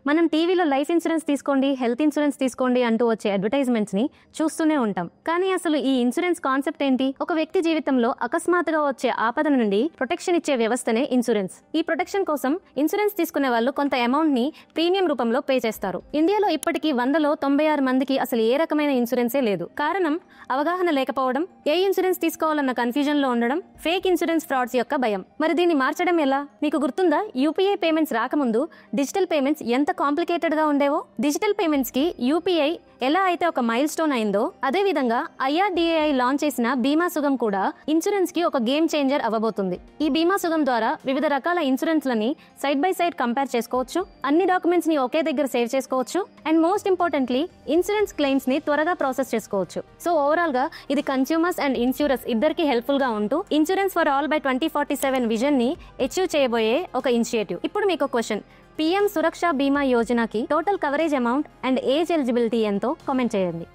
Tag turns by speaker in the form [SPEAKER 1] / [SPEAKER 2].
[SPEAKER 1] మనం టీవీలో life insurance తీసుకోండి, హెల్త్ ఇన్సూరెన్స్ తీసుకోండి అంటూ వచ్చే అడ్వర్టైజ్మెంట్స్ ని చూస్తూనే ఉంటాం. కానీ అసలు ఈ ఇన్సూరెన్స్ కాన్సెప్ట్ ఏంటి? ఒక వ్యక్తి జీవితంలో అకస్మాత్తుగా వచ్చే ఆపద నుండి ప్రొటెక్షన్ ఇచ్చే వ్యవస్థనే ఇన్సూరెన్స్. ఈ ప్రొటెక్షన్ కోసం ఇన్సూరెన్స్ తీసుకునే వాళ్ళు కొంత అమౌంట్ ని ప్రీమియం రూపంలో పే చేస్తారు. ఇండియాలో ఇప్పటికీ 100లో 96 మందికి అసలు ఏ రకమైన ఇన్సూరెన్సే లేదు. కారణం అవగాహన లేకపోవడం, ఏ ఇన్సూరెన్స్ తీసుకోవాలన్న కన్ఫ్యూజన్ లో ఉండడం, ఫేక్ ఇన్సూరెన్స్ ఫ్రాడ్స్ యొక్క భయం. మరి దీన్ని మార్చడం ఎలా? మీకు గుర్తుందా, యూపీఐ పేమెంట్స్ రాకముందు డిజిటల్ పేమెంట్స్ ఎంత కాంప్లికేటెడ్ గా ఉండేవో? డిజిటల్ పేమెంట్స్ కి యూపీఐ ఎలా అయితే ఒక మైల్ స్టోన్ అయిందో, అదే విధంగా IRDAI లాంచ్ చేసిన బీమా సుగం కూడా ఇన్సూరెన్స్ కి ఒక గేమ్ చేంజర్ అవ్వబోతుంది. ఈ బీమా సుగం ద్వారా వివిధ రకాల ఇన్సూరెన్స్ లని సైడ్ బై సైడ్ కంపేర్ చేసుకోవచ్చు, అన్ని డాక్యుమెంట్స్ ని ఒకే దగ్గర సేవ్ చేసుకోవచ్చు, and most importantly insurance claims ని త్వరగా ప్రాసెస్ చేసుకోవచ్చు. సో ఓవరాల్ గా ఇది కన్స్యూమర్స్ అండ్ ఇన్సూరర్స్ ఇద్దరికి హెల్ప్ఫుల్ గా ఉంటూ insurance for all by 2047 vision ని అచీవ్ చేయబోయే ఒక ఇనిషియేటివ్. ఇప్పుడు మీకు క్వశ్చన్, PM సురక్ష బీమా యోజనకి total coverage amount and age eligibility ఎంతో కామెంట్ చేయండి.